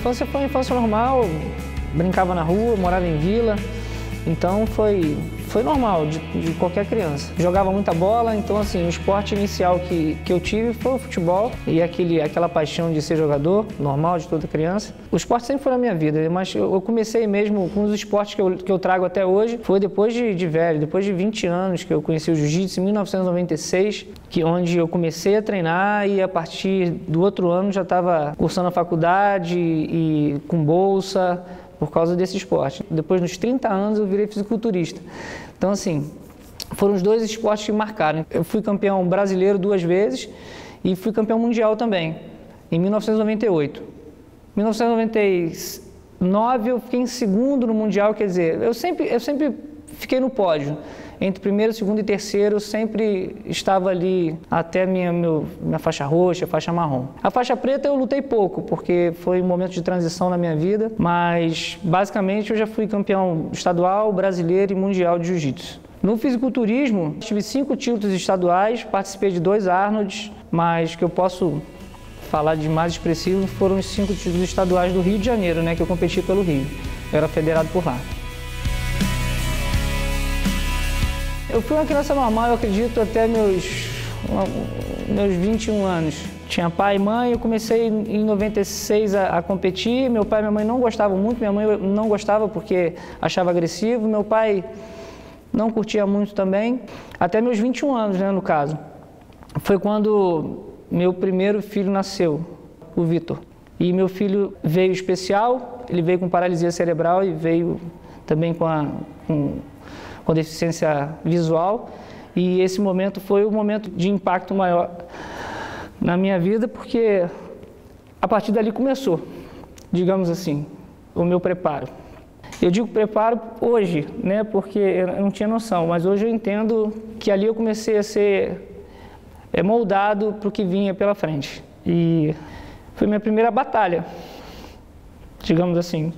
infância foi uma infância normal, brincava na rua, morava em vila, então foi normal de qualquer criança. Jogava muita bola, então assim, o esporte inicial que eu tive foi o futebol e aquela paixão de ser jogador, normal de toda criança. O esporte sempre foi na minha vida, mas eu comecei mesmo com os esportes que eu trago até hoje, foi depois de velho, depois de 20 anos que eu conheci o jiu-jitsu, em 1996, onde eu comecei a treinar e a partir do outro ano já estava cursando a faculdade e com bolsa, por causa desse esporte. Depois, nos 30 anos, eu virei fisiculturista. Então, assim, foram os dois esportes que marcaram. Eu fui campeão brasileiro 2 vezes e fui campeão mundial também, em 1998. Em 1999, eu fiquei em segundo no mundial, quer dizer, eu sempre fiquei no pódio. Entre primeiro, segundo e terceiro, eu sempre estava ali até minha faixa roxa, faixa marrom. A faixa preta eu lutei pouco, porque foi um momento de transição na minha vida, mas basicamente eu já fui campeão estadual, brasileiro e mundial de jiu-jitsu. No fisiculturismo, tive 5 títulos estaduais, participei de 2 Arnolds, mas que eu posso falar de mais expressivo foram os 5 títulos estaduais do Rio de Janeiro, né, que eu competi pelo Rio. Eu era federado por lá. Eu fui uma criança normal, eu acredito, até meus 21 anos. Tinha pai e mãe, eu comecei em 96 a competir. Meu pai e minha mãe não gostavam muito, minha mãe não gostava porque achava agressivo. Meu pai não curtia muito também, até meus 21 anos, né, no caso. Foi quando meu primeiro filho nasceu, o Vitor. E meu filho veio especial, ele veio com paralisia cerebral e veio também com deficiência visual, e esse momento foi o momento de impacto maior na minha vida, porque a partir dali começou, digamos assim, o meu preparo. Eu digo preparo hoje, né, porque eu não tinha noção, mas hoje eu entendo que ali eu comecei a ser moldado para o que vinha pela frente. E foi minha primeira batalha, digamos assim,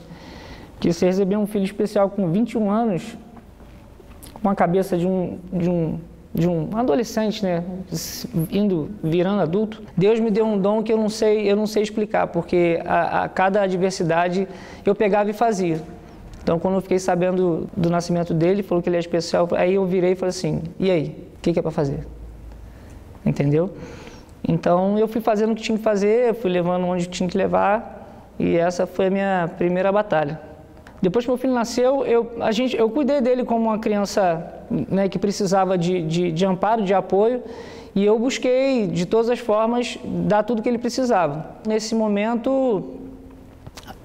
que você receber um filho especial com 21 anos, com a cabeça de um adolescente, né, virando adulto. Deus me deu um dom que eu não sei explicar, porque a cada adversidade eu pegava e fazia. Então, quando eu fiquei sabendo do nascimento dele, falou que ele é especial, aí eu virei e falei assim, e aí, o que é para fazer? Entendeu? Então, eu fui fazendo o que tinha que fazer, fui levando onde tinha que levar, e essa foi a minha primeira batalha. Depois que meu filho nasceu, eu cuidei dele como uma criança, né, que precisava de amparo, de apoio, e eu busquei, de todas as formas, dar tudo que ele precisava. Nesse momento,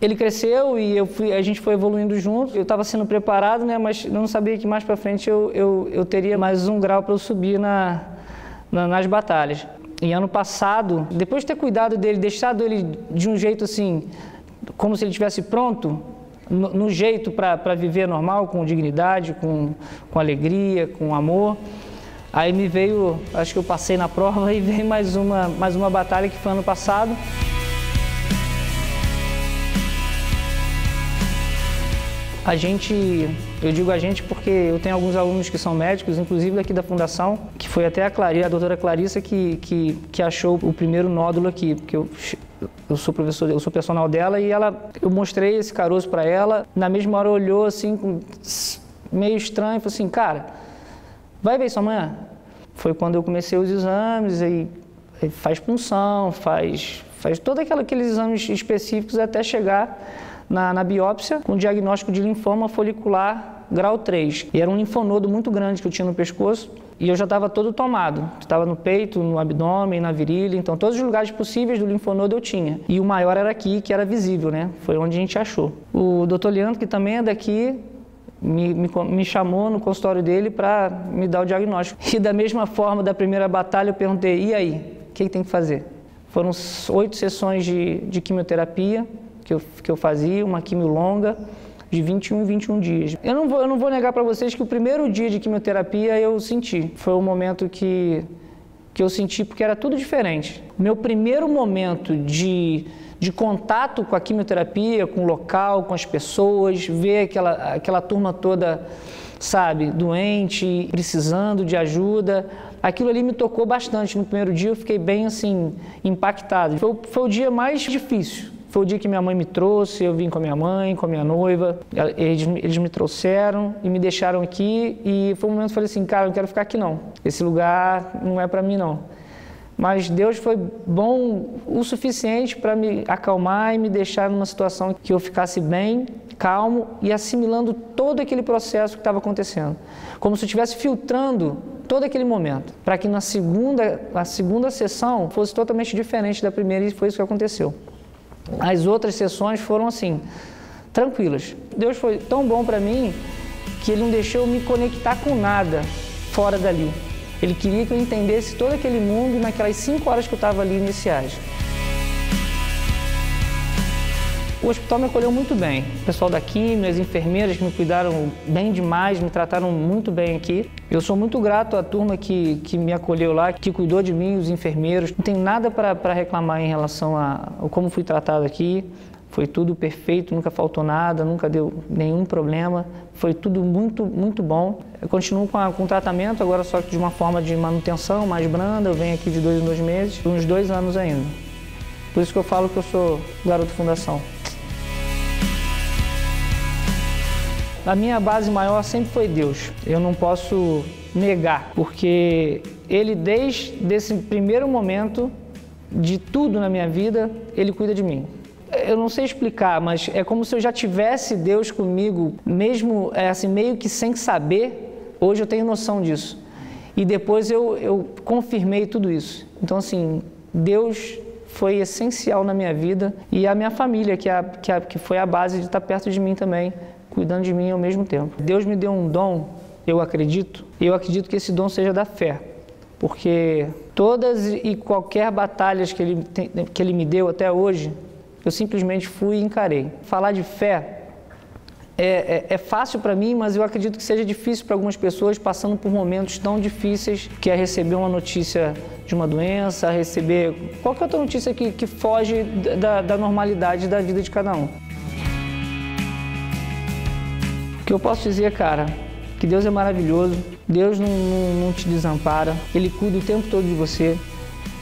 ele cresceu e a gente foi evoluindo junto. Eu estava sendo preparado, né, mas eu não sabia que mais para frente eu teria mais um grau para eu subir nas batalhas. E ano passado, depois de ter cuidado dele, deixado ele de um jeito assim, como se ele estivesse pronto, no jeito para viver normal, com dignidade, com alegria, com amor. Aí me veio, acho que eu passei na prova e veio mais uma batalha que foi ano passado. Eu digo a gente porque eu tenho alguns alunos que são médicos, inclusive daqui da fundação, que foi até a doutora Clarissa que achou o primeiro nódulo aqui, porque eu sou professor, eu sou personal dela, e eu mostrei esse caroço para ela, na mesma hora olhou assim, meio estranho, e falou assim, cara, vai ver isso amanhã? Foi quando eu comecei os exames, aí faz punção, faz todos aqueles exames específicos até chegar na biópsia com diagnóstico de linfoma folicular grau 3. E era um linfonodo muito grande que eu tinha no pescoço e eu já estava todo tomado. Estava no peito, no abdômen, na virilha, então todos os lugares possíveis do linfonodo eu tinha. E o maior era aqui, que era visível, né? Foi onde a gente achou. O Dr. Leandro, que também é daqui, me chamou no consultório dele para me dar o diagnóstico. E da mesma forma, da primeira batalha, eu perguntei, e aí, o que tem que fazer? Foram 8 sessões de quimioterapia que eu fazia, uma quimio longa, de 21 em 21 dias. Eu não vou negar para vocês que o primeiro dia de quimioterapia eu senti. Foi o momento que eu senti, porque era tudo diferente. Meu primeiro momento de contato com a quimioterapia, com o local, com as pessoas, ver aquela turma toda, sabe, doente, precisando de ajuda, aquilo ali me tocou bastante. No primeiro dia eu fiquei bem, assim, impactado. Foi o dia mais difícil Foi o dia que minha mãe me trouxe, eu vim com a minha mãe, com a minha noiva, eles me trouxeram e me deixaram aqui e foi um momento que eu falei assim, cara, eu não quero ficar aqui não, esse lugar não é para mim não. Mas Deus foi bom o suficiente para me acalmar e me deixar numa situação que eu ficasse bem, calmo e assimilando todo aquele processo que estava acontecendo. Como se eu estivesse filtrando todo aquele momento, para que a segunda sessão fosse totalmente diferente da primeira e foi isso que aconteceu. As outras sessões foram assim, tranquilas. Deus foi tão bom para mim que Ele não deixou eu me conectar com nada fora dali. Ele queria que eu entendesse todo aquele mundo naquelas 5 horas que eu estava ali iniciais. O hospital me acolheu muito bem. O pessoal daqui, minhas enfermeiras me cuidaram bem demais, me trataram muito bem aqui. Eu sou muito grato à turma que me acolheu lá, que cuidou de mim, os enfermeiros. Não tenho nada para reclamar em relação a como fui tratado aqui. Foi tudo perfeito, nunca faltou nada, nunca deu nenhum problema. Foi tudo muito, muito bom. Eu continuo com o tratamento, agora só que de uma forma de manutenção mais branda. Eu venho aqui de 2 em 2 meses, uns 2 anos ainda. Por isso que eu falo que eu sou garoto fundação. A minha base maior sempre foi Deus. Eu não posso negar, porque Ele, desde esse primeiro momento de tudo na minha vida, Ele cuida de mim. Eu não sei explicar, mas é como se eu já tivesse Deus comigo, mesmo assim, meio que sem saber. Hoje eu tenho noção disso. E depois eu confirmei tudo isso. Então, assim, Deus foi essencial na minha vida e a minha família, que foi a base de estar perto de mim também, cuidando de mim ao mesmo tempo. Deus me deu um dom, eu acredito que esse dom seja da fé, porque todas e qualquer batalhas que Ele me deu até hoje, eu simplesmente fui e encarei. Falar de fé é fácil para mim, mas eu acredito que seja difícil para algumas pessoas passando por momentos tão difíceis, que é receber uma notícia de uma doença, receber qualquer outra notícia que foge da normalidade da vida de cada um. O que eu posso dizer, cara, que Deus é maravilhoso, Deus não te desampara, Ele cuida o tempo todo de você.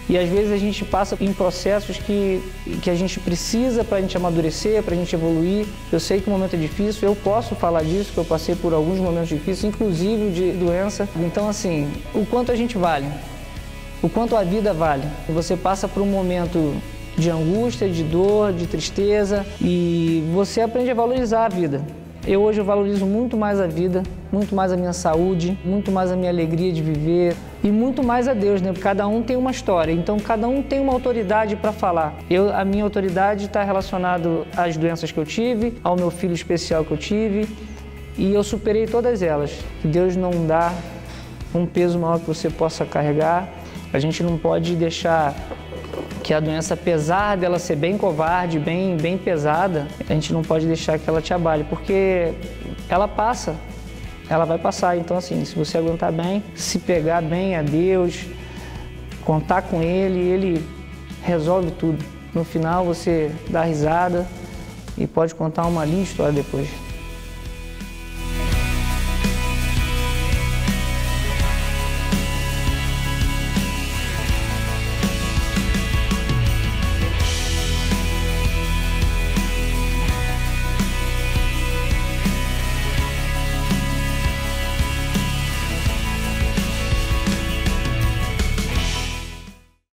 E às vezes a gente passa em processos que a gente precisa para a gente amadurecer, para a gente evoluir. Eu sei que o momento é difícil, eu posso falar disso, que eu passei por alguns momentos difíceis, inclusive de doença. Então, assim, o quanto a gente vale, o quanto a vida vale. Você passa por um momento de angústia, de dor, de tristeza e você aprende a valorizar a vida. Hoje eu valorizo muito mais a vida, muito mais a minha saúde, muito mais a minha alegria de viver e muito mais a Deus, né? Porque cada um tem uma história, então cada um tem uma autoridade para falar. A minha autoridade está relacionada às doenças que eu tive, ao meu filho especial que eu tive e eu superei todas elas. Deus não dá um peso maior que você possa carregar. A gente não pode deixar que a doença, apesar dela ser bem covarde, bem pesada, a gente não pode deixar que ela te abale, porque ela passa, ela vai passar. Então, assim, se você aguentar bem, se pegar bem a Deus, contar com Ele resolve tudo. No final, você dá risada e pode contar uma linda história depois.